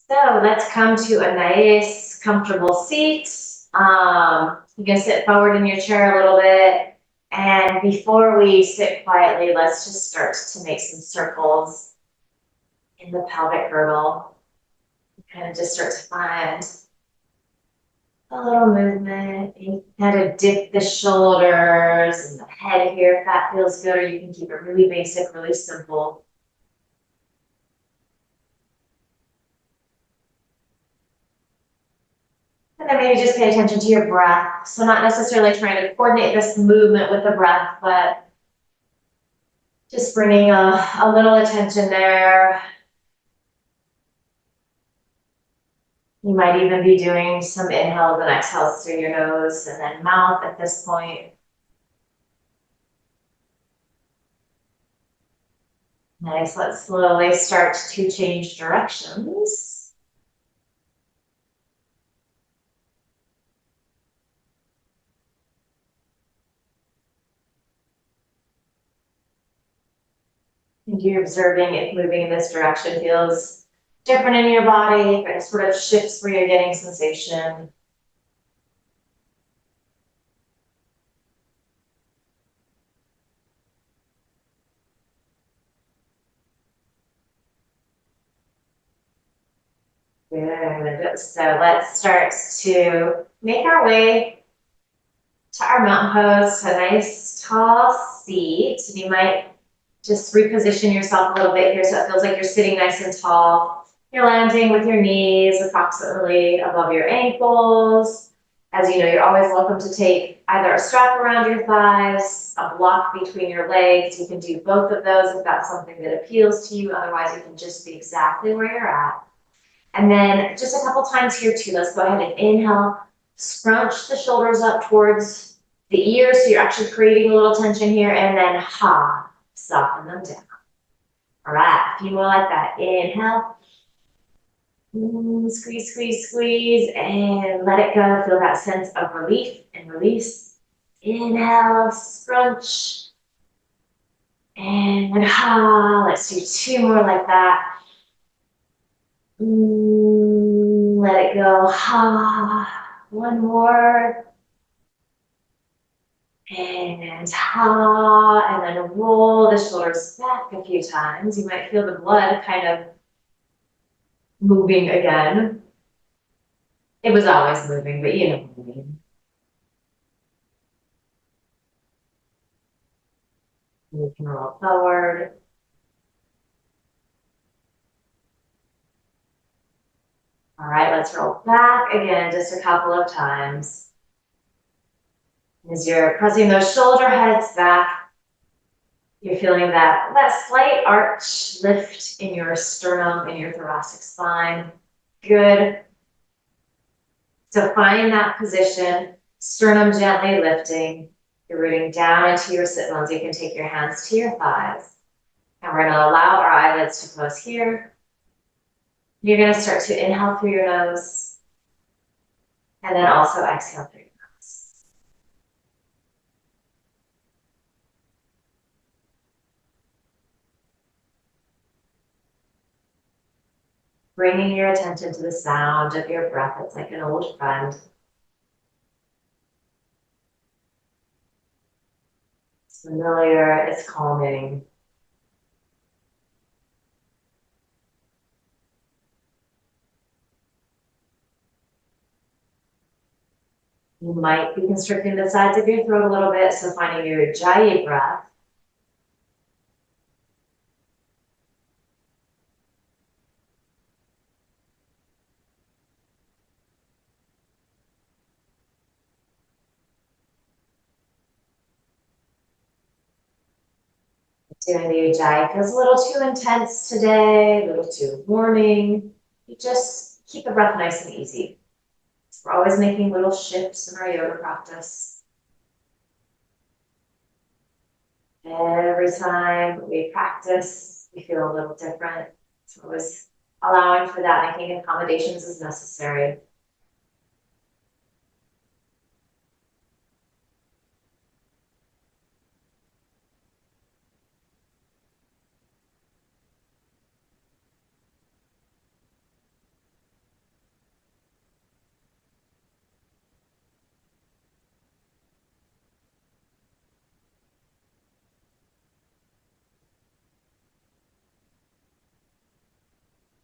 So let's come to a nice, comfortable seat. You can sit forward in your chair a little bit. And before we sit quietly, let's just start to make some circles in the pelvic girdle. Kind of just start to find a little movement. You can kind of dip the shoulders and the head here if that feels good, or you can keep it really basic, really simple. And then maybe just pay attention to your breath. So not necessarily trying to coordinate this movement with the breath, but just bringing a little attention there. You might even be doing some inhales and exhales through your nose and then mouth at this point. Nice, let's slowly start to change directions. And you're observing if moving in this direction feels different in your body, if it sort of shifts where you're getting sensation. Good. So let's start to make our way to our mountain pose, a nice tall seat. You might just reposition yourself a little bit here so it feels like you're sitting nice and tall. You're landing with your knees approximately above your ankles. As you know, you're always welcome to take either a strap around your thighs, a block between your legs. You can do both of those if that's something that appeals to you. Otherwise, you can just be exactly where you're at. And then just a couple times here too, let's go ahead and inhale, scrunch the shoulders up towards the ears. So you're actually creating a little tension here, and then ha, soften them down. All right, a few more like that. Inhale, squeeze, squeeze, squeeze, and let it go. Feel that sense of relief and release. Inhale, scrunch, and ha. Let's do two more like that. Let it go. Ha. One more. And ha. And then roll the shoulders back a few times. You might feel the blood kind of moving again. It was always moving, but you know what I mean. You can roll forward. All right, let's roll back again just a couple of times. As you're pressing those shoulder heads back, you're feeling that slight arch lift in your sternum, in your thoracic spine. Good. So find that position, sternum gently lifting. You're rooting down into your sit bones. You can take your hands to your thighs. And we're going to allow our eyelids to close here. You're going to start to inhale through your nose and then also exhale through your nose. Bringing your attention to the sound of your breath. It's like an old friend. It's familiar, it's calming. You might be constricting the sides of your throat a little bit, so finding your ujjayi breath. Doing the ujjayi feels a little too intense today, a little too warming. You just keep the breath nice and easy. We're always making little shifts in our yoga practice. Every time we practice, we feel a little different. So always allowing for that, making accommodations as necessary.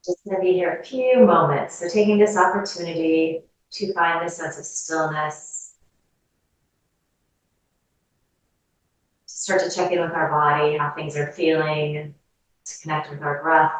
Just going to be here a few moments. So taking this opportunity to find this sense of stillness, to start to check in with our body, how things are feeling, to connect with our breath.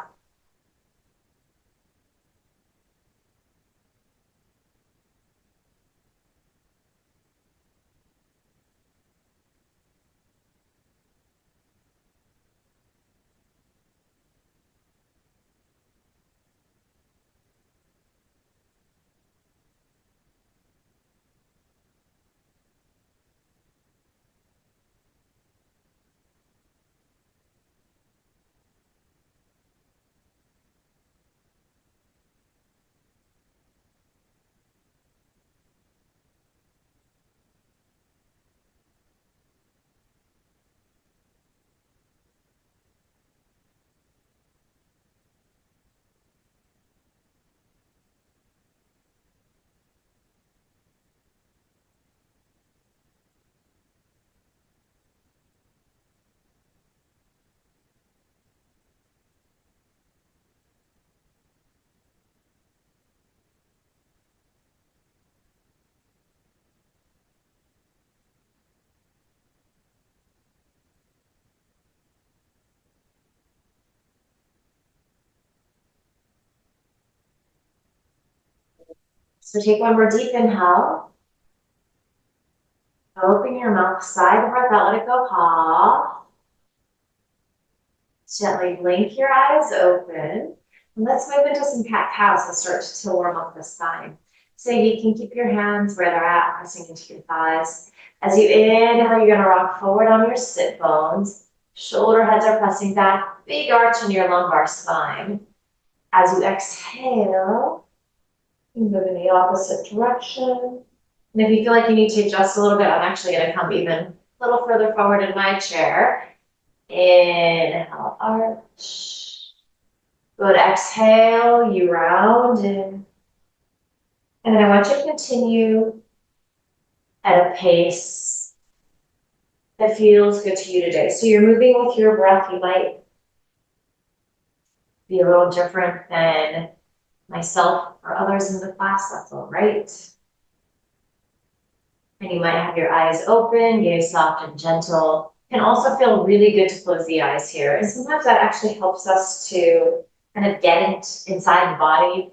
So take one more deep inhale. Open your mouth, sigh the breath out, let it go. Ha. Gently blink your eyes open. And let's move into some cat-cows and start to warm up the spine. So you can keep your hands where they're at, pressing into your thighs. As you inhale, you're going to rock forward on your sit bones. Shoulder heads are pressing back. Big arch in your lumbar spine. As you exhale, you move in the opposite direction. And if you feel like you need to adjust a little bit, I'm actually going to come even a little further forward in my chair. Inhale, arch. Good, exhale, you round in. And then I want you to continue at a pace that feels good to you today. So you're moving with your breath. You might be a little different than myself or others in the class. That's all right. And you might have your eyes open, gaze soft and gentle. Can also feel really good to close the eyes here. And sometimes that actually helps us to kind of get inside the body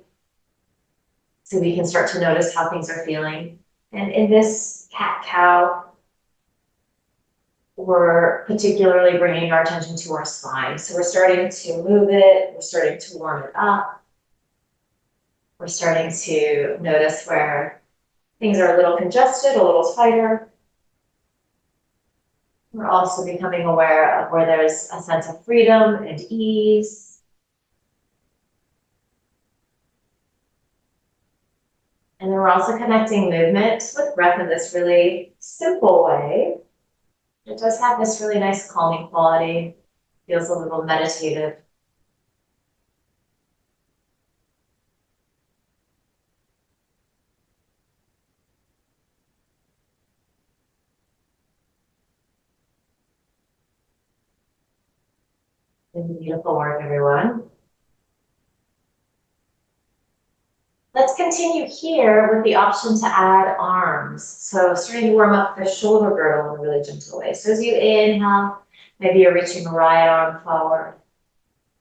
so we can start to notice how things are feeling. And in this cat-cow, we're particularly bringing our attention to our spine. So we're starting to move it, we're starting to warm it up. We're starting to notice where things are a little congested, a little tighter. We're also becoming aware of where there's a sense of freedom and ease. And then we're also connecting movement with breath in this really simple way. It does have this really nice calming quality. Feels a little meditative. And beautiful work, everyone. Let's continue here with the option to add arms. So starting to warm up the shoulder girdle in a really gentle way. So as you inhale, maybe you're reaching the right arm forward.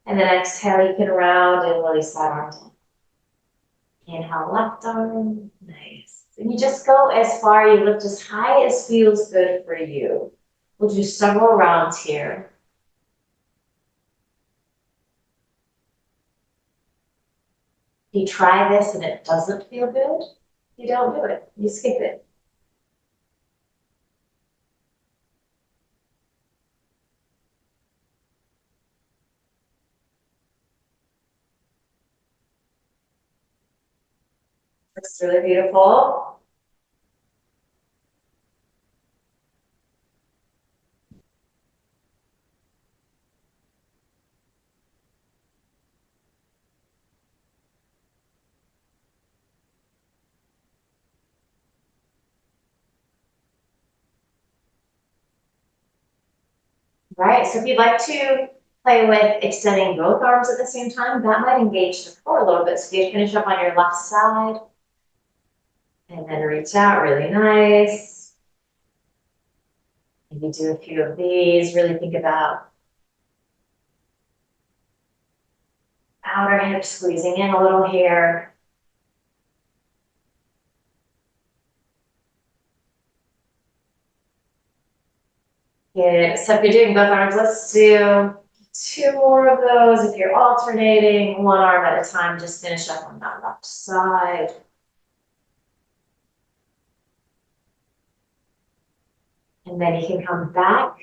And then exhale, you can round and release that arm down. Inhale, left arm, nice. And you just go as far, you lift as high as feels good for you. We'll do several rounds here. If you try this and it doesn't feel good, you don't do it, you skip it. It's really beautiful. Right, so if you'd like to Play with extending both arms at the same time. That might engage the core a little bit. So you finish up on your left side. And then reach out, really nice. Maybe do a few of these. Really think about outer hip squeezing in a little here. Good. So if you're doing both arms, let's do 2 more of those. If you're alternating, 1 arm at a time, just finish up on that left side. And then you can come back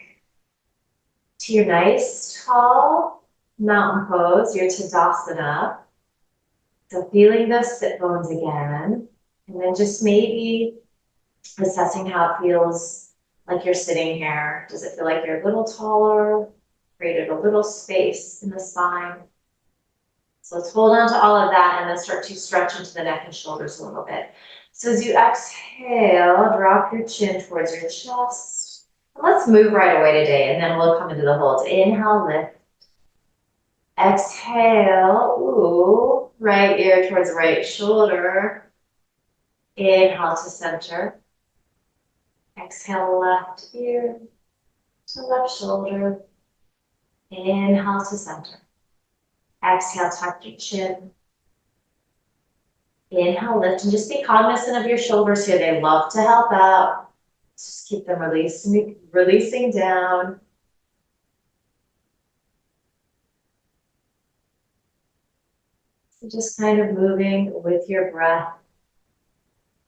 to your nice, tall mountain pose, your Tadasana. So feeling those sit bones again. And then just maybe assessing how it feels like you're sitting here. Does it feel like you're a little taller? Created a little space in the spine. So let's hold on to all of that and then start to stretch into the neck and shoulders a little bit. So as you exhale, drop your chin towards your chest. And let's move right away today, and then we'll come into the holds. Inhale, lift. Exhale, ooh, right ear towards right shoulder. Inhale to center. Exhale, left ear to left shoulder. Inhale to center. Exhale, tuck your chin. Inhale, lift, and just be cognizant of your shoulders here. They love to help out. Just keep them releasing down. So just kind of moving with your breath.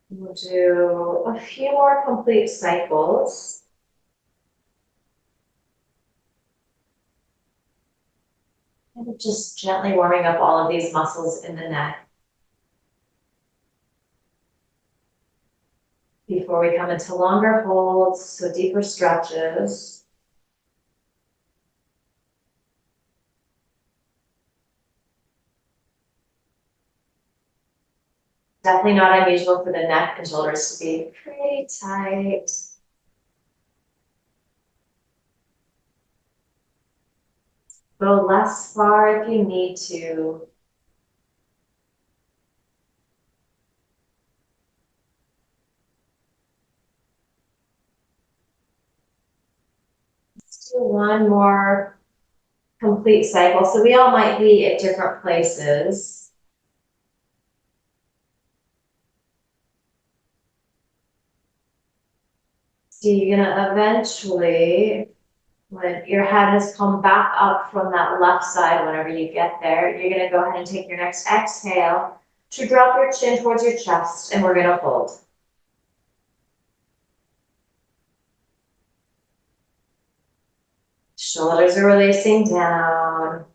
We'll do a few more complete cycles. And just gently warming up all of these muscles in the neck before we come into longer holds, so deeper stretches. Definitely not unusual for the neck and shoulders to be pretty tight. Go less far if you need to. Let's do one more complete cycle. So we all might be at different places. So you're gonna eventually, when your head has come back up from that left side, whenever you get there, you're gonna go ahead and take your next exhale to drop your chin towards your chest, and we're gonna hold. Shoulders are releasing down.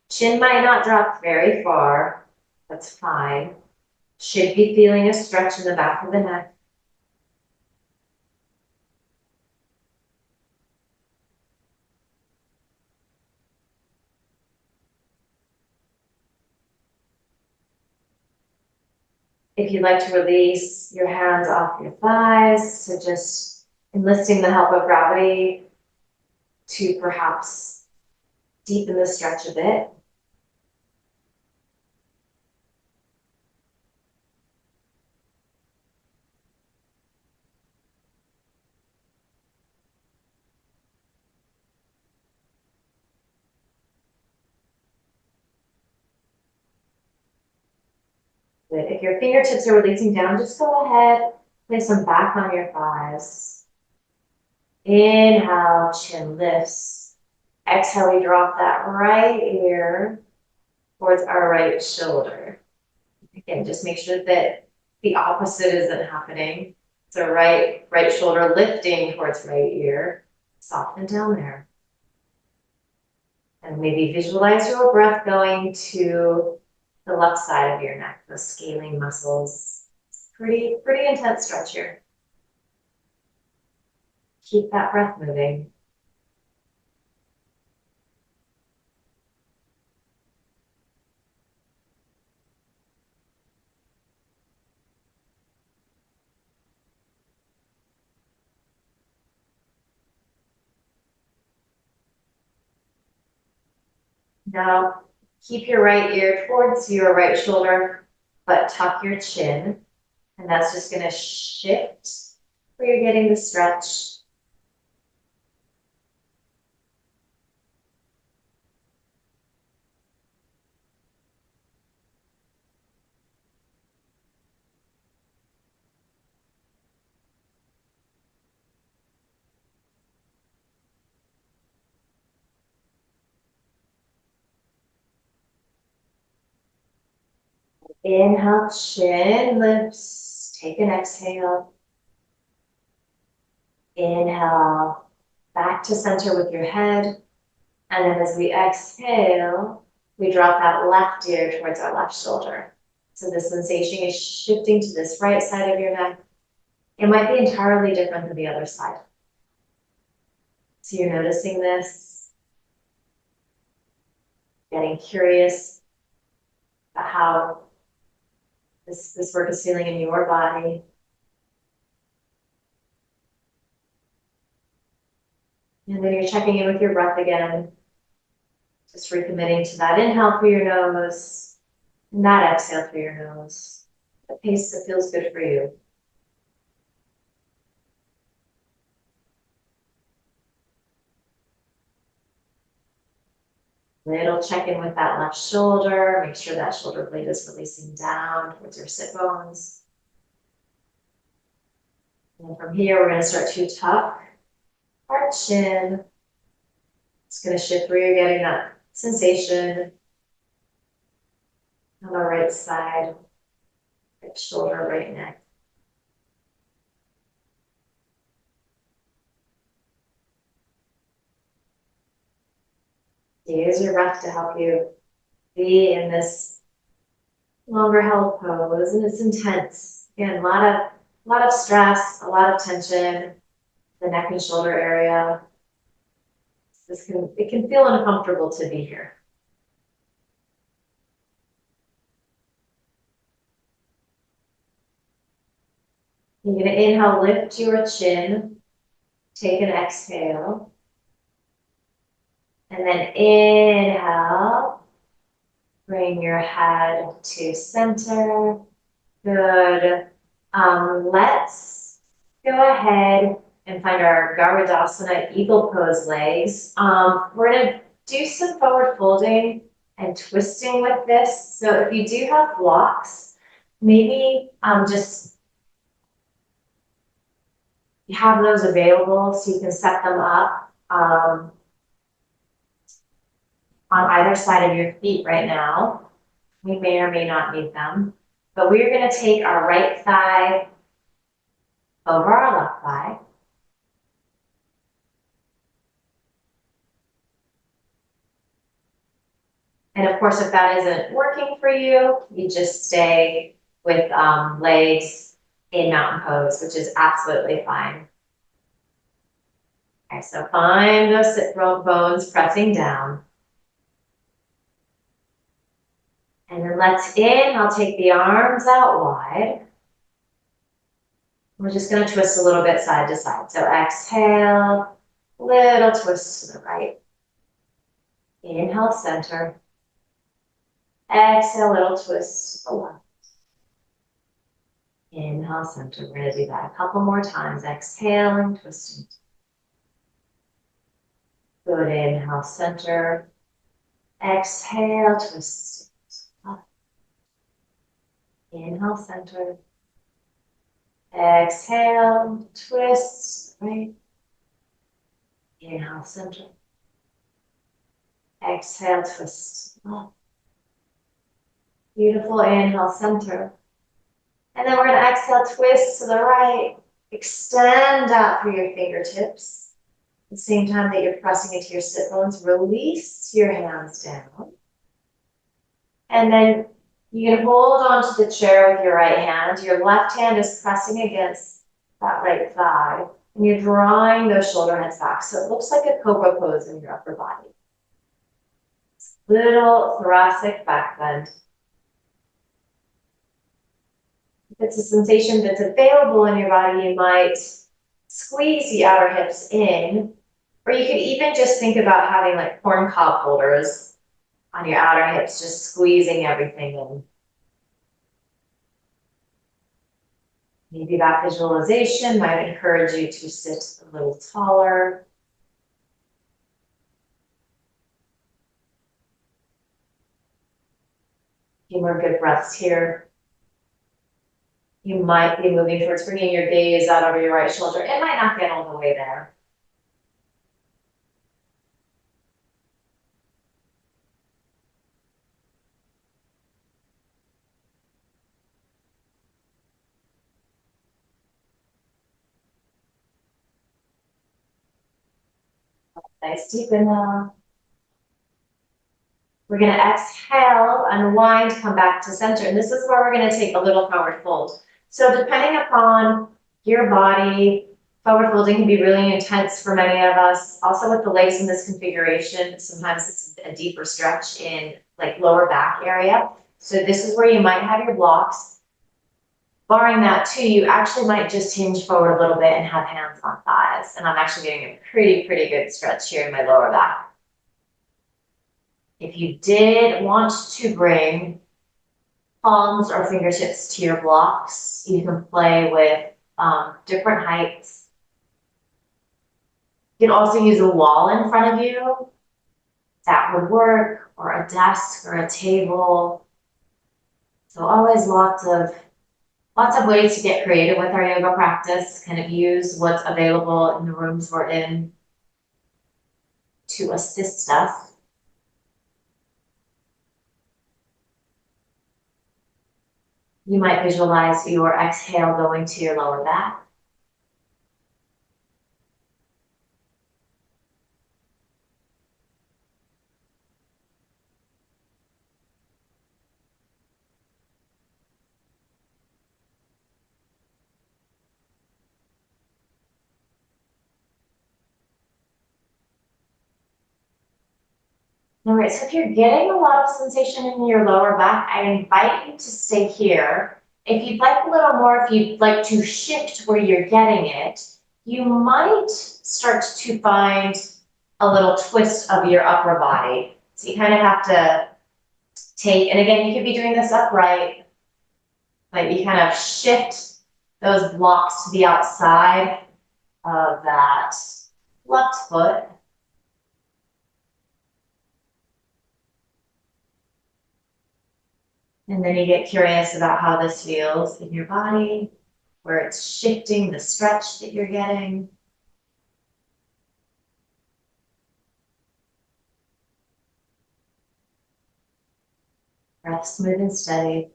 Chin might not drop very far. That's fine. Should be feeling a stretch in the back of the neck. If you'd like to release your hands off your thighs, so just enlisting the help of gravity to perhaps deepen the stretch a bit. Good. If your fingertips are releasing down, just go ahead, place them back on your thighs. Inhale, chin lifts. Exhale, we drop that right ear towards our right shoulder. Again, just make sure that the opposite isn't happening. So right shoulder lifting towards right ear. Soften down there. And maybe visualize your breath going to the left side of your neck, the scaling muscles. Pretty intense stretch here. Keep that breath moving. Now, keep your right ear towards your right shoulder, but tuck your chin. And that's just going to shift where you're getting the stretch. Inhale, chin lifts. Take an exhale. Inhale, back to center with your head. And then as we exhale, we drop that left ear towards our left shoulder. So the sensation is shifting to this right side of your neck. It might be entirely different than the other side. So you're noticing this, getting curious about how this work is feeling in your body. And then you're checking in with your breath again. Just recommitting to that inhale through your nose and that exhale through your nose. The pace that feels good for you. Little check in with that left shoulder. Make sure that shoulder blade is releasing down towards your sit bones. And from here, we're going to start to tuck our chin. It's going to shift where you're getting that sensation on the right side, right shoulder, right neck. Use your breath to help you be in this longer held pose, and it's intense. Again, a lot of stress, a lot of tension, the neck and shoulder area. It can feel uncomfortable to be here. You're going to inhale, lift your chin, take an exhale, and then inhale, bring your head to center. Good. Let's go ahead and find our Garudasana eagle pose legs. We're going to do some forward folding and twisting with this. So if you do have blocks, maybe just you have those available so you can set them up on either side of your feet right now. We may or may not need them, but we're going to take our right thigh over our left thigh. And of course, if that isn't working for you, you just stay with legs in mountain pose, which is absolutely fine. Okay, so find those sit bones pressing down. And then let's inhale, take the arms out wide. We're just going to twist a little bit side to side. So exhale, little twist to the right. Inhale, center. Exhale, little twist to the left. Inhale, center. We're going to do that a couple more times. Exhaling, twisting. Good. Inhale, center. Exhale, twist. Inhale, center. Exhale, twist. Right. Inhale, center. Exhale, twist. Beautiful. Inhale, center. And then we're going to exhale, twist to the right. Extend out through your fingertips. At the same time that you're pressing into your sit bones, release your hands down. And then you can hold onto the chair with your right hand. Your left hand is pressing against that right thigh. And you're drawing those shoulder heads back. So it looks like a cobra pose in your upper body. Little thoracic back bend. If it's a sensation that's available in your body, you might squeeze the outer hips in, or you could even just think about having like corn cob holders on your outer hips, just squeezing everything in. Maybe that visualization might encourage you to sit a little taller. A few more good breaths here. You might be moving towards bringing your gaze out over your right shoulder. It might not get all the way there. Nice deep inhale. We're going to exhale, unwind, come back to center. And this is where we're going to take a little forward fold. So depending upon your body, forward folding can be really intense for many of us. Also with the legs in this configuration, sometimes it's a deeper stretch in like lower back area. So this is where you might have your blocks. Barring that too, you actually might just hinge forward a little bit and have hands on thighs. And I'm actually getting a pretty good stretch here in my lower back. If you did want to bring palms or fingertips to your blocks, you can play with different heights. You can also use a wall in front of you. That would work, or a desk or a table. So always lots of ways to get creative with our yoga practice, kind of use what's available in the rooms we're in to assist us. You might visualize your exhale going to your lower back. All right, so if you're getting a lot of sensation in your lower back, I invite you to stay here. If you'd like a little more, if you'd like to shift where you're getting it, you might start to find a little twist of your upper body. So you kind of have to take, and again, you could be doing this upright, but you kind of shift those blocks to the outside of that left foot. And then you get curious about how this feels in your body, where it's shifting, the stretch that you're getting. Breath smooth and steady.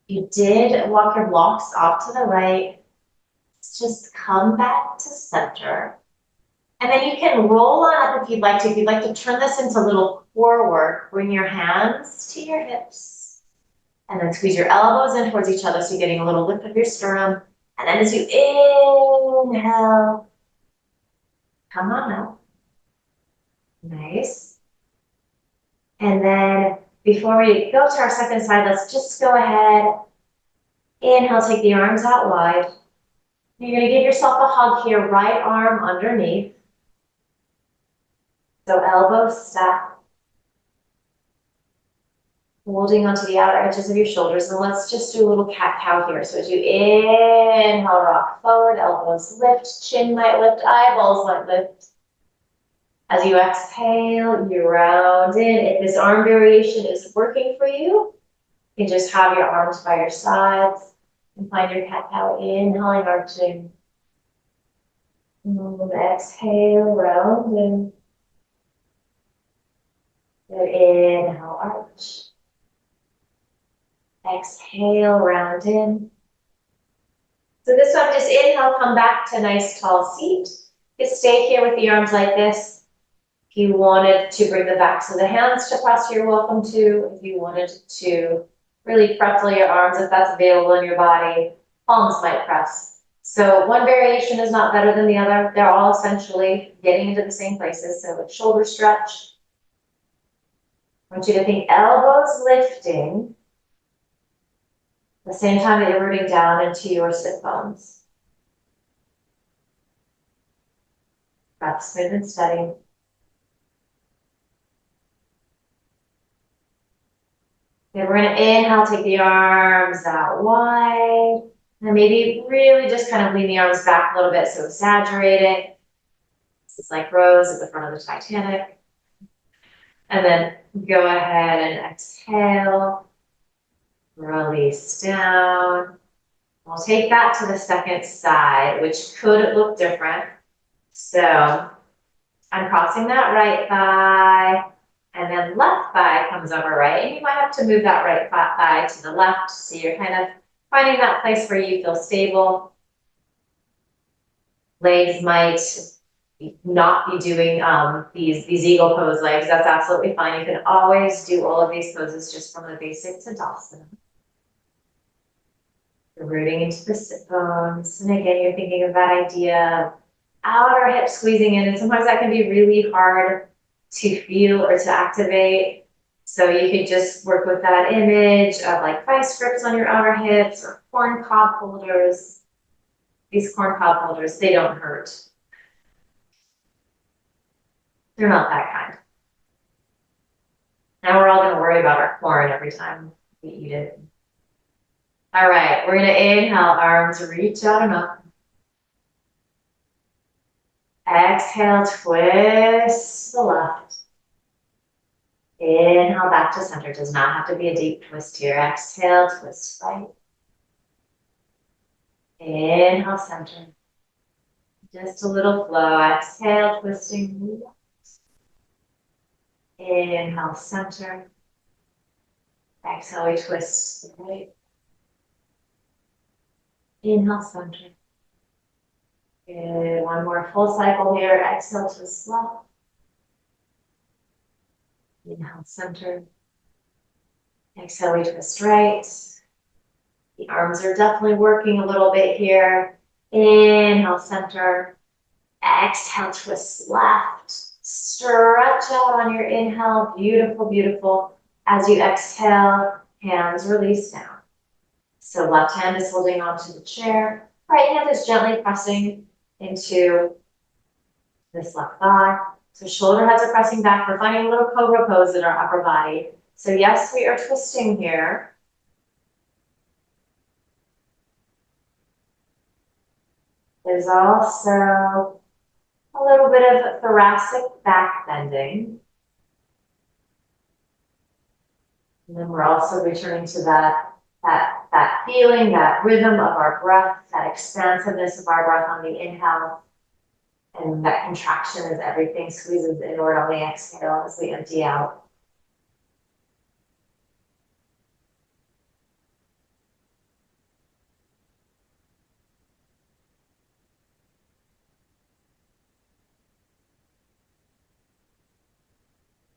You did walk your blocks off to the right. Just come back to center. And then you can roll on up if you'd like to. If you'd like to turn this into a little core work, bring your hands to your hips. And then squeeze your elbows in towards each other so you're getting a little lift of your sternum. And then as you inhale, come on up. Nice. And then before we go to our second side, let's just go ahead. Inhale, take the arms out wide. You're going to give yourself a hug here, right arm underneath. So elbows stack. Holding onto the outer edges of your shoulders. And let's just do a little cat-cow here. So as you inhale, rock forward, elbows lift, chin might lift, eyeballs might lift. As you exhale, you round in. If this arm variation is working for you, you can just have your arms by your sides and find your cat-cow, inhaling, arching. And exhale, round in. Good, inhale, arch. Exhale, round in. So this one, just inhale, come back to nice tall seat. Just stay here with the arms like this. If you wanted to bring the backs of the hands to press, you're welcome to. If you wanted to really pretzel your arms, if that's available in your body, palms might press. So one variation is not better than the other. They're all essentially getting into the same places. So a shoulder stretch. I want you to think elbows lifting at the same time that you're rooting down into your sit bones. Breath smooth and steady. Okay, we're gonna inhale, take the arms out wide. And maybe really just kind of lean the arms back a little bit, so exaggerate it. It's like Rose at the front of the Titanic. And then go ahead and exhale. Release down. We'll take that to the second side, which could look different. So I'm crossing that right thigh, and then left thigh comes over right, and you might have to move that right thigh to the left, so you're kind of finding that place where you feel stable. Legs might not be doing these eagle pose legs. That's absolutely fine. You can always do all of these poses just from the basic Tadasana. You're rooting into the sit bones, and again, you're thinking of that idea of outer hip squeezing in, and sometimes that can be really hard to feel or to activate. So you could just work with that image of like vice grips on your outer hips or corn cob holders. These corn cob holders, they don't hurt. They're not that kind. Now we're all gonna worry about our corn every time we eat it. All right, we're gonna inhale, arms reach out and up. Exhale, twist to the left. Inhale back to center. Does not have to be a deep twist here. Exhale, twist right. Inhale, center. Just a little flow. Exhale, twisting left. Inhale, center. Exhale, we twist right. Inhale, center. Good. One more full cycle here. Exhale, twist left. Inhale, center. Exhale, we twist right. The arms are definitely working a little bit here. Inhale, center. Exhale, twist left. Stretch out on your inhale. Beautiful, beautiful. As you exhale, hands release down. So left hand is holding onto the chair. Right hand is gently pressing into this left thigh. So shoulder heads are pressing back. We're finding a little cobra pose in our upper body. So yes, we are twisting here. There's also a little bit of thoracic back bending. And then we're also returning to that feeling, that rhythm of our breath, that expansiveness of our breath on the inhale. And that contraction as everything squeezes inward on the exhale as we empty out.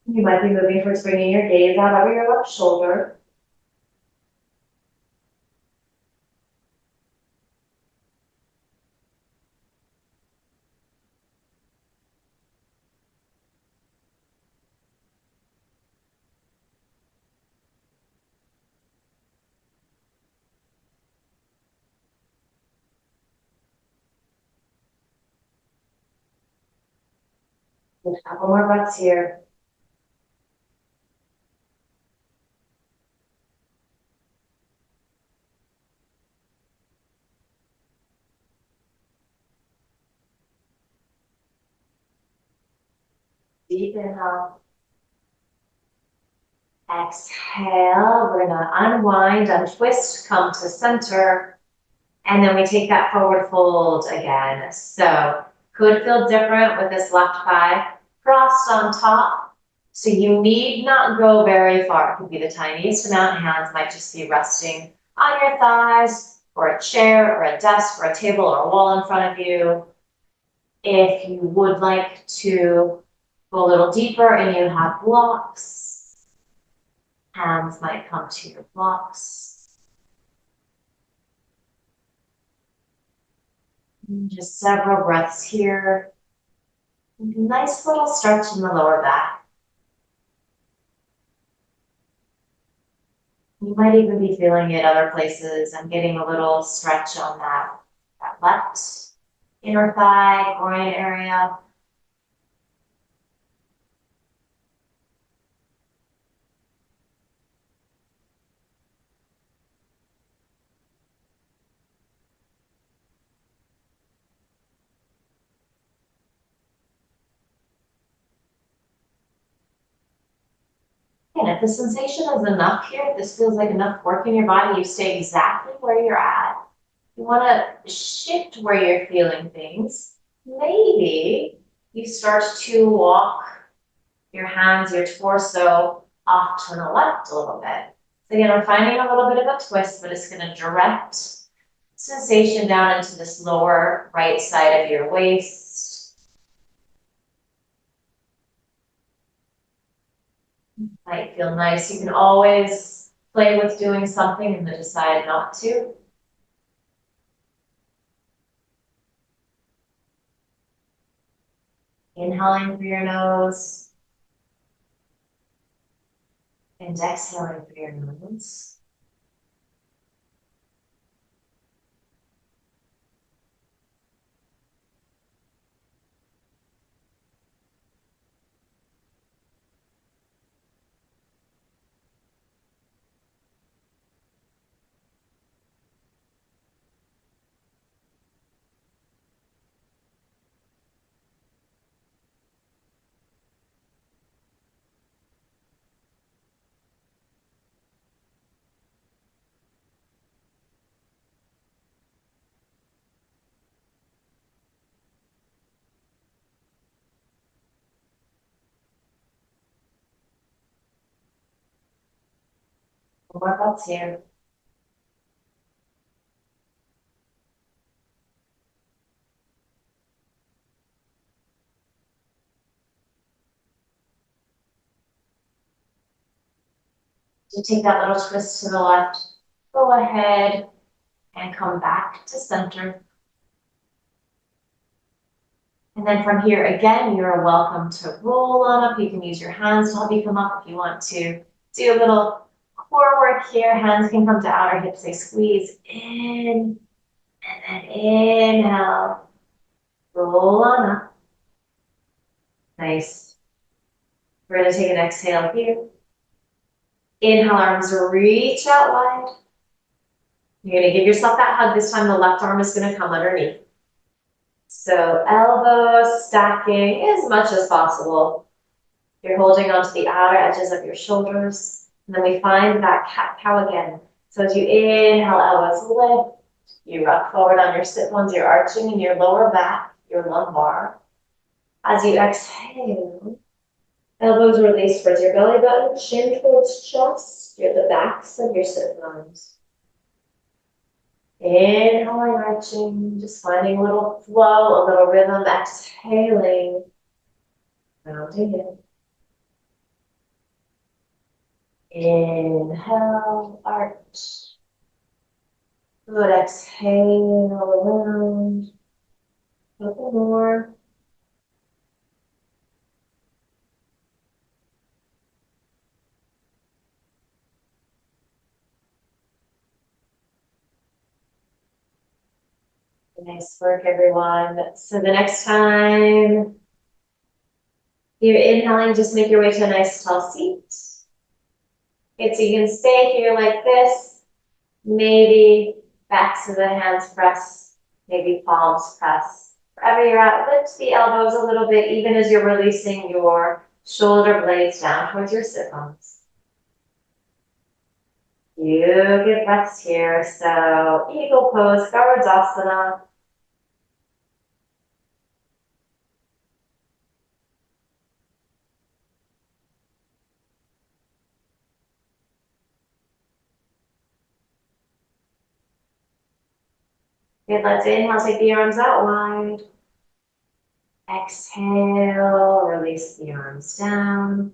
You might be moving towards bringing your gaze out over your left shoulder. A couple more breaths here. Deep inhale. Exhale. We're gonna unwind, untwist, come to center. And then we take that forward fold again. So could feel different with this left thigh crossed on top. So you need not go very far. It could be the tiniest amount. Hands might just be resting on your thighs or a chair or a desk or a table or a wall in front of you. If you would like to go a little deeper and you have blocks, hands might come to your blocks. Just several breaths here. Nice little stretch in the lower back. You might even be feeling it other places. I'm getting a little stretch on that left inner thigh, groin area. And if the sensation is enough here, if this feels like enough work in your body, you stay exactly where you're at. You want to shift where you're feeling things. Maybe you start to walk your hands, your torso off to the left a little bit. So again, I'm finding a little bit of a twist, but it's going to direct sensation down into this lower right side of your waist. Might feel nice. You can always play with doing something and then decide not to. Inhaling through your nose and exhaling through your nose. What else here? To take that little twist to the left, go ahead and come back to center. And then from here, again, you're welcome to roll on up. You can use your hands to help you come up if you want to do a little core work here. Hands can come to outer hips. They squeeze in and then inhale. Roll on up. Nice. We're going to take an exhale here. Inhale, arms reach out wide. You're going to give yourself that hug. This time the left arm is going to come underneath. So elbows stacking as much as possible. You're holding onto the outer edges of your shoulders. And then we find that cat-cow again. So as you inhale, elbows lift. You rock forward on your sit bones. You're arching in your lower back, your lumbar. As you exhale, elbows release towards your belly button, chin towards chest. You're the backs of your sit bones. Inhaling, arching, just finding a little flow, a little rhythm. Exhaling, rounding in. Inhale, arch. Good, exhale around. A couple more. Nice work, everyone. So the next time you're inhaling, just make your way to a nice tall seat. Okay, so you can stay here like this. Maybe backs of the hands press, maybe palms press. Wherever you're at, lift the elbows a little bit, even as you're releasing your shoulder blades down towards your sit bones. You get breaths here. So eagle pose, Gavardasana. Good, let's inhale, take the arms out wide. Exhale, release the arms down.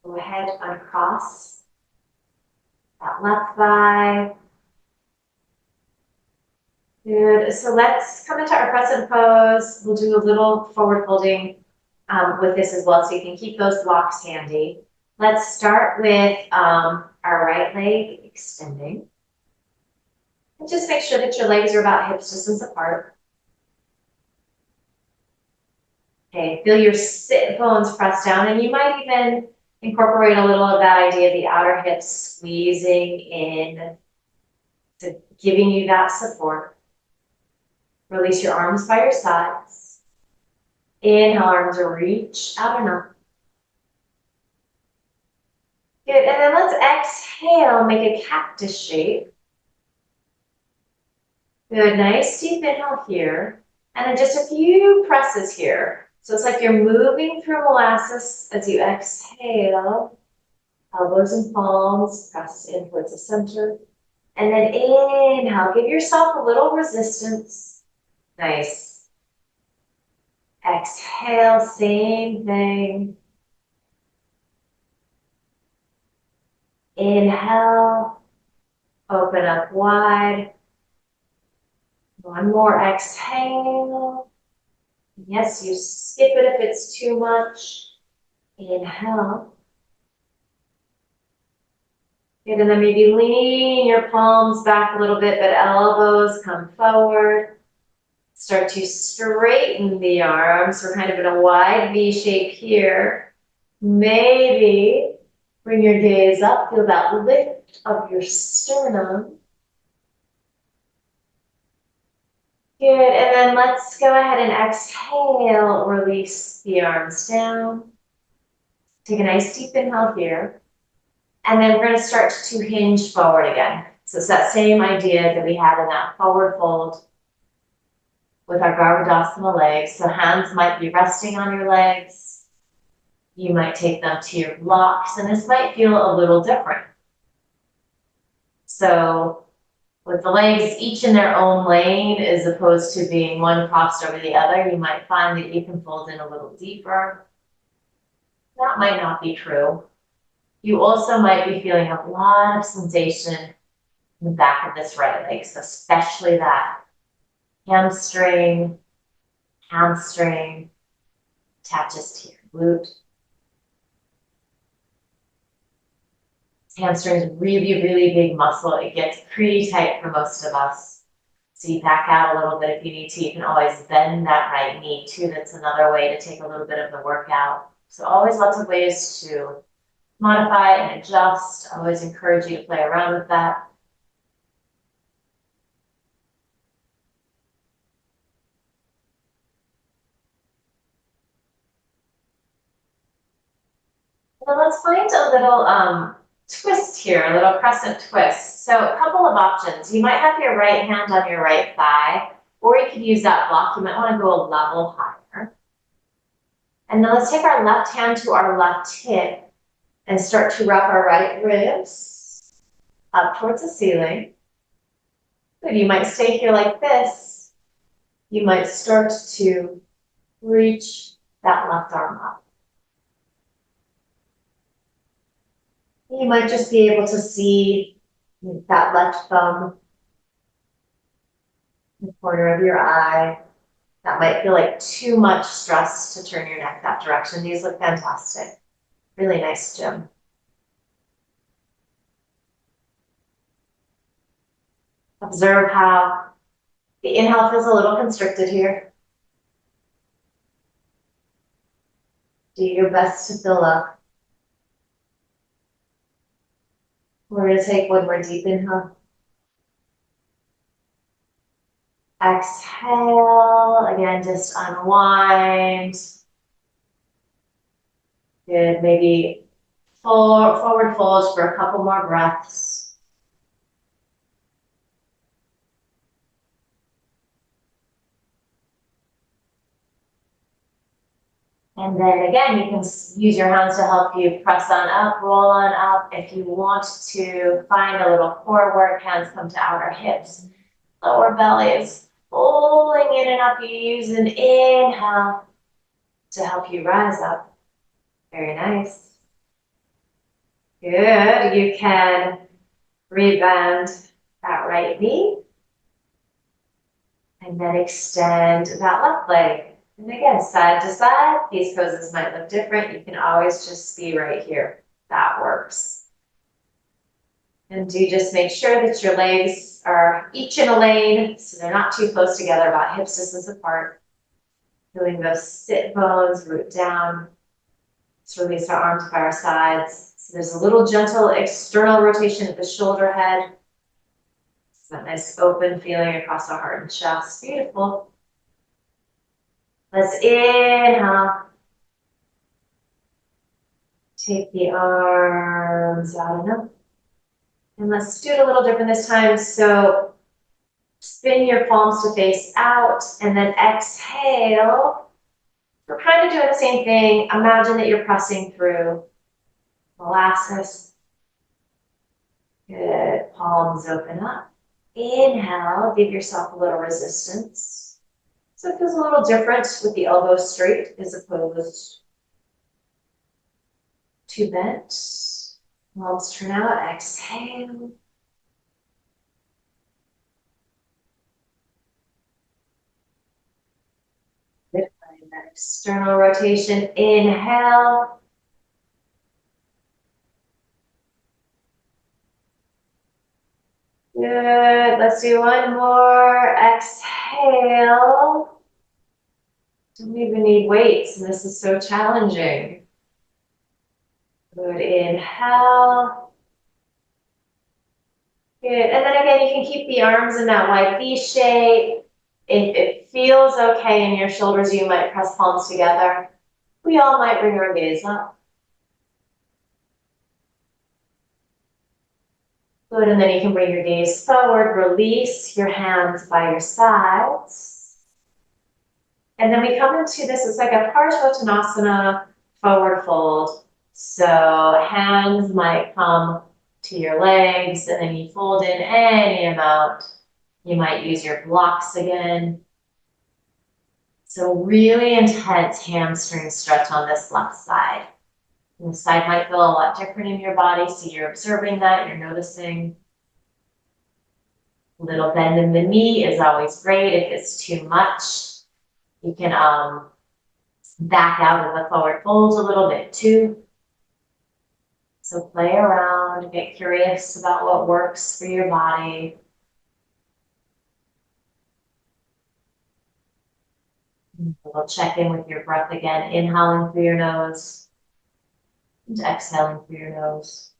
Go ahead, uncross that left thigh. Good, so let's come into our crescent pose. We'll do a little forward folding with this as well, so you can keep those blocks handy. Let's start with our right leg extending. And just make sure that your legs are about hip distance apart. Okay, feel your sit bones press down, and you might even incorporate a little of that idea of the outer hips squeezing in to giving you that support. Release your arms by your sides. Inhale, arms reach out and up. Good, and then let's exhale, make a cactus shape. Good, nice deep inhale here. And then just a few presses here. So it's like you're moving through molasses as you exhale. Elbows and palms press in towards the center. And then inhale, give yourself a little resistance. Nice. Exhale, same thing. Inhale, open up wide. One more exhale. Yes, you skip it if it's too much. Inhale. Good, and then maybe lean your palms back a little bit, but elbows come forward. Start to straighten the arms. We're kind of in a wide V shape here. Maybe bring your gaze up, feel that lift of your sternum. Good, and then let's go ahead and exhale, release the arms down. Take a nice deep inhale here. And then we're going to start to hinge forward again. So it's that same idea that we had in that forward fold with our Garudasana legs. So hands might be resting on your legs. You might take them to your blocks, and this might feel a little different. So with the legs each in their own lane, as opposed to being one crossed over the other, you might find that you can fold in a little deeper. That might not be true. You also might be feeling a lot of sensation in the back of this right leg, so especially that hamstring attaches to your glute. Hamstring is really, really big muscle. It gets pretty tight for most of us. So you back out a little bit if you need to. You can always bend that right knee too. That's another way to take a little bit of the workout. So always lots of ways to modify and adjust. I always encourage you to play around with that. Now let's find a little twist here, a little crescent twist. So a couple of options. You might have your right hand on your right thigh, or you could use that block. You might want to go a level higher. And then let's take our left hand to our left hip and start to wrap our right ribs up towards the ceiling. Good. You might stay here like this. You might start to reach that left arm up. You might just be able to see that left thumb in the corner of your eye. That might feel like too much stress to turn your neck that direction. These look fantastic. Really nice, Jim. Observe how the inhale feels a little constricted here. Do your best to fill up. We're going to take one more deep inhale. Exhale. Again, just unwind. Good. Maybe forward fold for a couple more breaths. And then again, you can use your hands to help you press on up, roll on up. If you want to find a little core work, hands come to outer hips, lower bellies, pulling in and up. You use an inhale to help you rise up. Very nice. Good. You can rebend that right knee and then extend that left leg. And again, side to side, these poses might look different. You can always just be right here. that works. And do just make sure that your legs are each in a lane, so they're not too close together, about hip distance apart. Feeling those sit bones root down. Let's release our arms by our sides. So there's a little gentle external rotation at the shoulder head. It's that nice open feeling across our heart and chest. Beautiful. Let's inhale. Take the arms out and up. And let's do it a little different this time. So spin your palms to face out and then exhale. We're kind of doing the same thing. Imagine that you're pressing through molasses. Good. Palms open up. Inhale. Give yourself a little resistance. So it feels a little different with the elbows straight as opposed to bent. Palms turn out. Exhale. That external rotation. Inhale. Good. Let's do one more. Exhale. Don't even need weights, and this is so challenging. Good. Inhale. Good. And then again, you can keep the arms in that wide V shape. If it feels okay in your shoulders, you might press palms together. We all might bring our gaze up. Good, and then you can bring your gaze forward, release your hands by your sides. And then we come into this, it's like a Parsvottanasana forward fold. So hands might come to your legs, and then you fold in any amount. You might use your blocks again. So really intense hamstring stretch on this left side. And the side might feel a lot different in your body, so you're observing that, you're noticing. A little bend in the knee is always great. If it's too much, you can back out of the forward fold a little bit too. So play around, get curious about what works for your body. We'll check in with your breath again, inhaling through your nose and exhaling through your nose.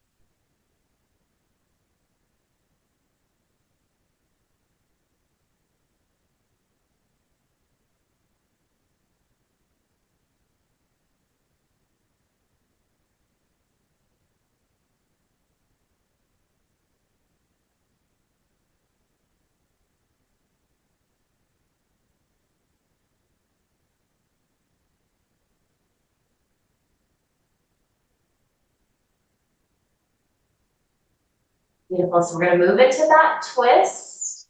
Beautiful. So we're going to move into that twist.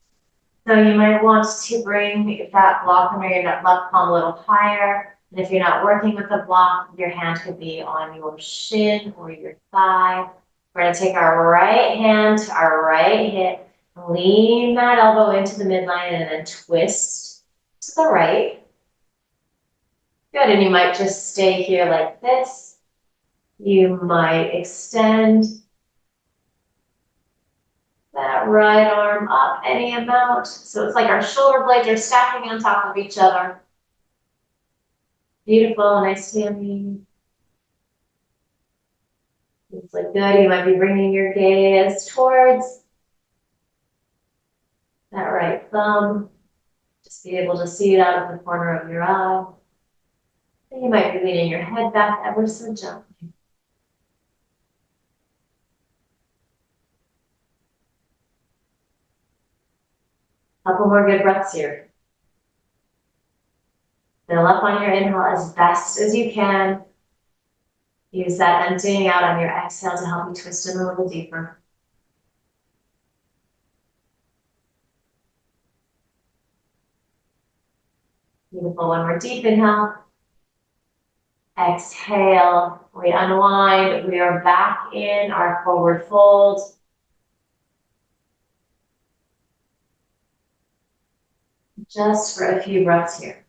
So you might want to bring that block under your left palm a little higher. And if you're not working with a block, your hand could be on your shin or your thigh. We're going to take our right hand to our right hip, lean that elbow into the midline, and then twist to the right. Good. And you might just stay here like this. You might extend that right arm up any amount. So it's like our shoulder blades are stacking on top of each other. Beautiful, nice standing. It's like good. You might be bringing your gaze towards that right thumb. Just be able to see it out of the corner of your eye. And you might be leaning your head back ever so gently. Couple more good breaths here. Fill up on your inhale as best as you can. Use that emptying out on your exhale to help you twist in a little deeper. Beautiful. One more deep inhale. Exhale. We unwind. We are back in our forward fold. Just for a few breaths here.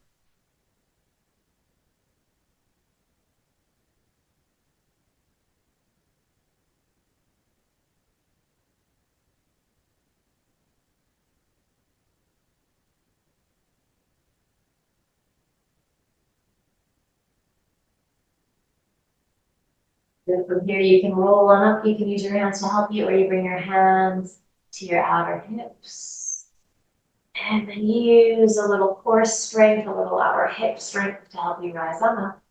Good. From here, you can roll on up. You can use your hands to help you, or you bring your hands to your outer hips. And then use a little core strength, a little outer hip strength to help you rise on up.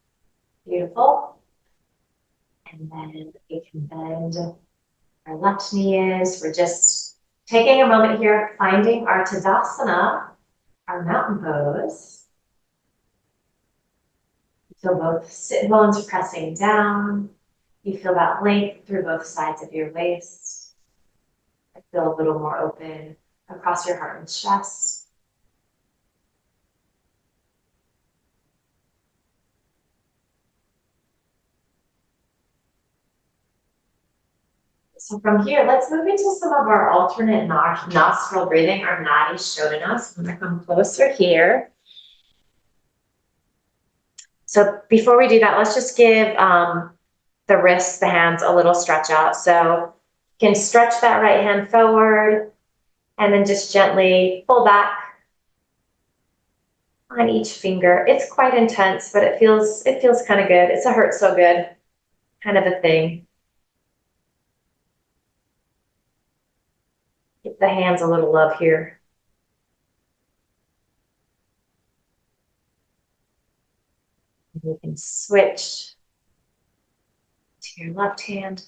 Beautiful. And then we can bend our left knee is. We're just taking a moment here, finding our Tadasana, our mountain pose. Feel both sit bones pressing down. You feel that length through both sides of your waist. I feel a little more open across your heart and chest. So from here, let's move into some of our alternate nostril breathing, our nadi shodhana. So I'm going to come closer here. So before we do that, let's just give the wrists, the hands a little stretch out. So you can stretch that right hand forward and then just gently pull back on each finger. It's quite intense, but it feels kind of good. It's a hurt so good kind of a thing. Give the hands a little love here. And you can switch to your left hand.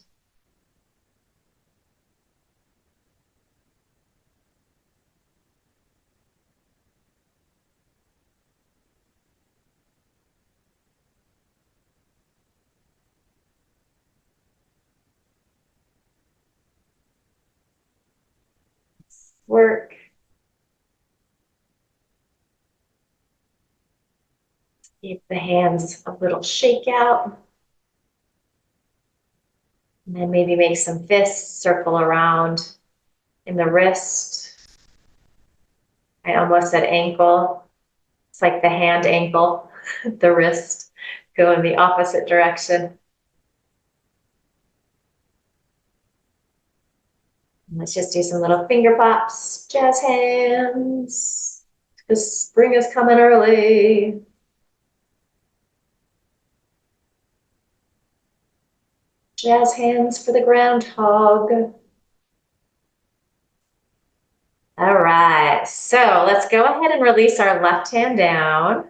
Work. Give the hands a little shake out. And then maybe make some fists circle around in the wrist. I almost said ankle. It's like the hand ankle, the wrist. Go in the opposite direction. Let's just do some little finger pops, jazz hands. The spring is coming early. Jazz hands for the groundhog. All right, so let's go ahead and release our left hand down. I'm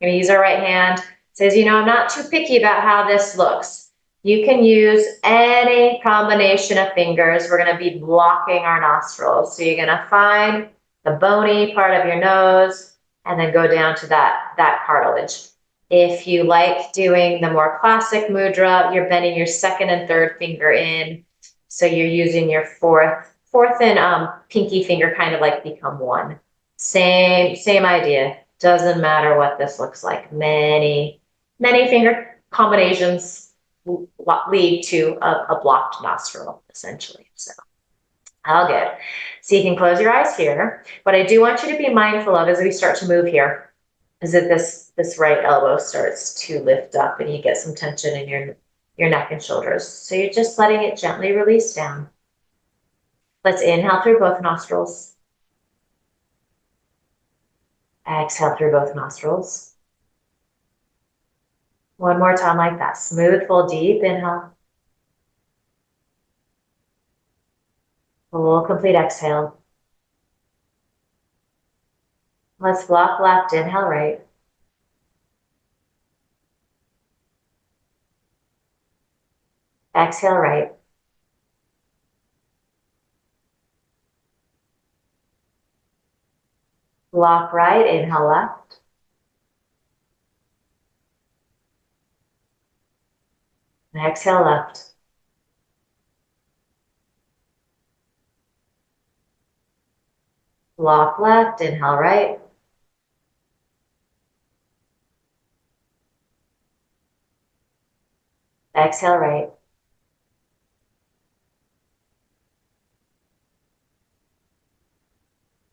going to use our right hand. It says, you know, I'm not too picky about how this looks. You can use any combination of fingers. We're going to be blocking our nostrils. So you're going to find the bony part of your nose and then go down to that cartilage. If you like doing the more classic mudra, you're bending your second and third finger in. So you're using your fourth and pinky finger kind of like become one. Same idea. Doesn't matter what this looks like. Many finger combinations lead to a blocked nostril, essentially. So, all good. So you can close your eyes here. What I do want you to be mindful of as we start to move here is that this right elbow starts to lift up and you get some tension in your neck and shoulders. So you're just letting it gently release down. Let's inhale through both nostrils. Exhale through both nostrils. One more time like that. Smooth, full, deep inhale. Full, complete exhale. Let's block left, inhale right. Exhale right. Block right, inhale left. Exhale left. Block left, inhale right. Exhale right.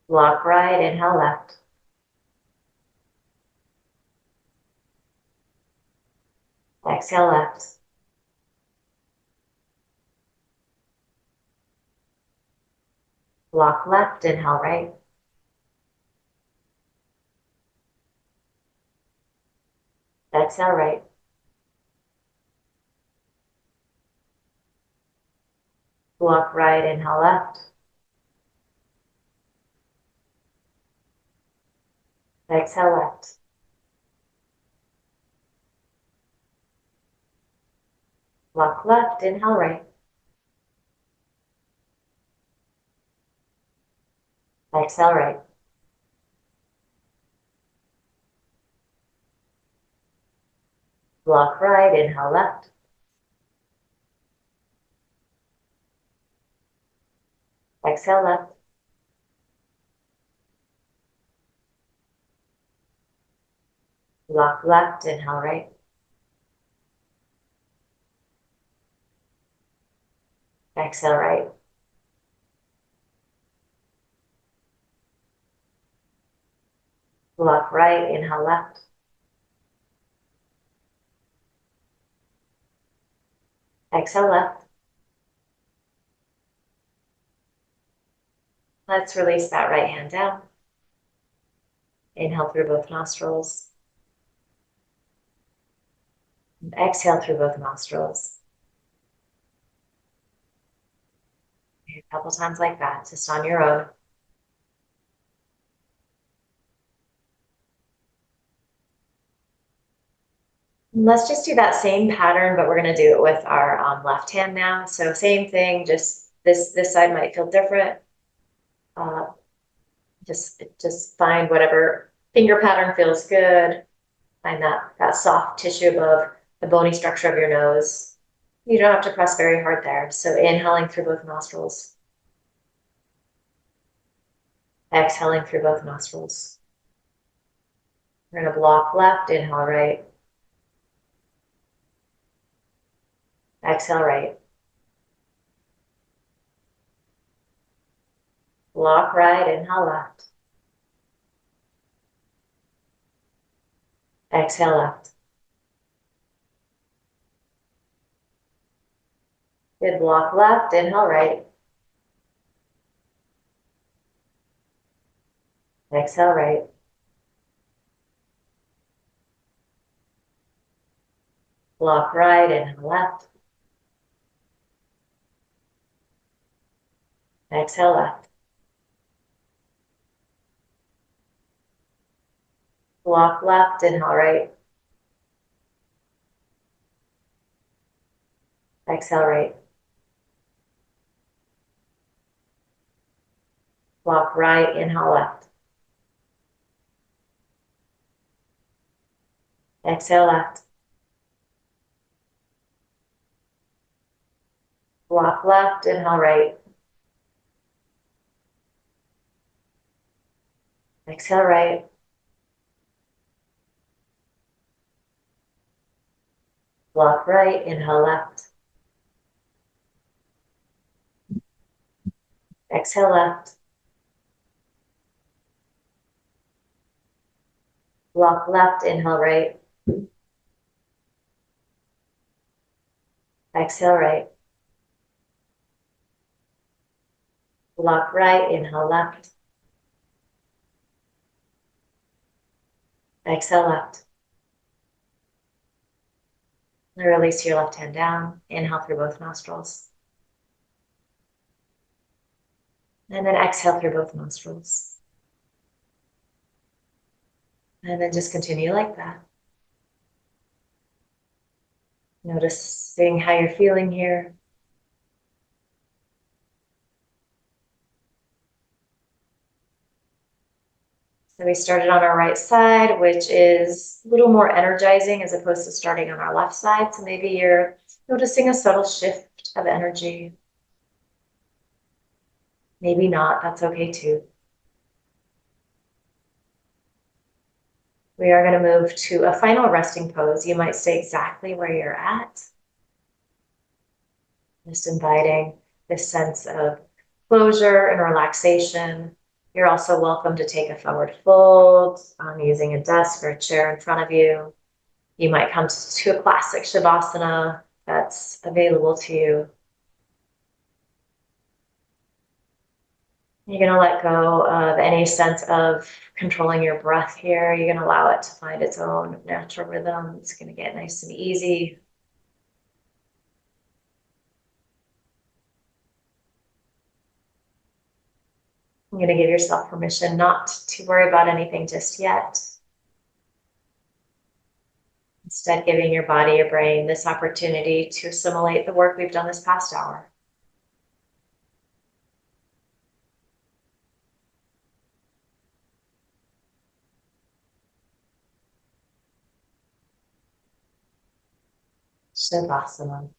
Block right, inhale left. Exhale left. Block left, inhale right. Exhale right. Block right, inhale left. Exhale left. Block left, inhale right. Exhale right. Block right, inhale left. Exhale left. Block left, inhale right. Exhale right. Block right, inhale left. Exhale left. Let's release that right hand down. Inhale through both nostrils. And exhale through both nostrils. A couple times like that, just on your own. Let's just do that same pattern, but we're going to do it with our left hand now. So same thing, just this side might feel different. Just find whatever finger pattern feels good. Find that soft tissue above the bony structure of your nose. You don't have to press very hard there. So inhaling through both nostrils. Exhaling through both nostrils. We're going to block left, inhale right. Exhale right. Block right, inhale left. Exhale left. Good, block left, inhale right. Exhale right. Block right, inhale left. Exhale left. Block left, inhale right. Exhale right. Block right, inhale left. Exhale left. Block left, inhale right. Exhale right. Block right, inhale left. Exhale left. Block left, inhale right. Exhale right. Block right, inhale left. Exhale left. And release your left hand down. Inhale through both nostrils. And then exhale through both nostrils. And then just continue like that. Noticing how you're feeling here. So we started on our right side, which is a little more energizing as opposed to starting on our left side. So maybe you're noticing a subtle shift of energy. Maybe not, that's okay too. We are going to move to a final resting pose. You might stay exactly where you're at. Just inviting this sense of closure and relaxation. You're also welcome to take a forward fold using a desk or a chair in front of you. You might come to a classic shavasana that's available to you. You're going to let go of any sense of controlling your breath here. You're going to allow it to find its own natural rhythm. It's going to get nice and easy. I'm going to give yourself permission not to worry about anything just yet. Instead, giving your body, your brain this opportunity to assimilate the work we've done this past hour. Shavasana.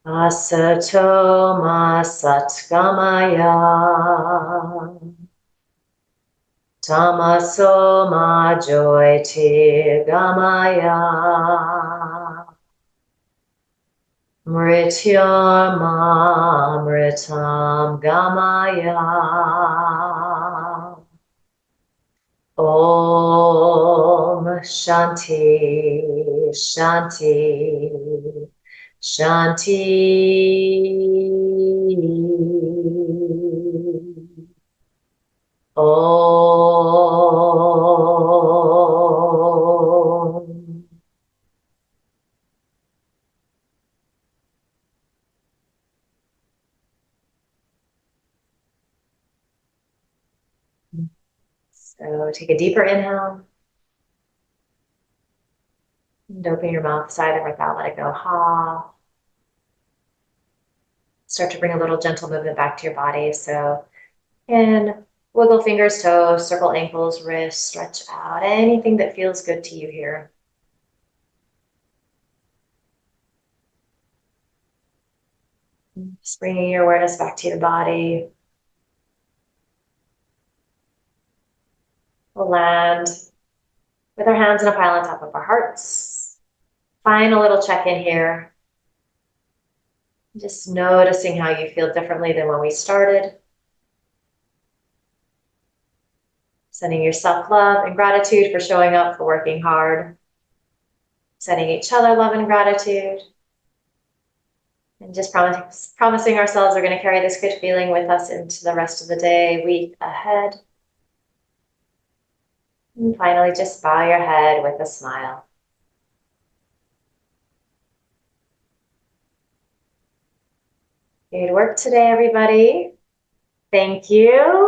Asato ma satgamaya. Tamaso ma joy tirgamaya. Mrityama mritam gamaya. Om Shanti Shanti Shanti. Om. So take a deeper inhale. And open your mouth, sigh the breath out, let it go. Ha. Start to bring a little gentle movement back to your body. So, and wiggle fingers, toes, circle ankles, wrists, stretch out. Anything that feels good to you here. Just bringing your awareness back to your body. We'll land with our hands in a pile on top of our hearts. Final little check-in here. Just noticing how you feel differently than when we started. Sending yourself love and gratitude for showing up, for working hard. Sending each other love and gratitude. And just promising ourselves we're going to carry this good feeling with us into the rest of the day, week ahead. And finally, just bow your head with a smile. Good work today, everybody. Thank you.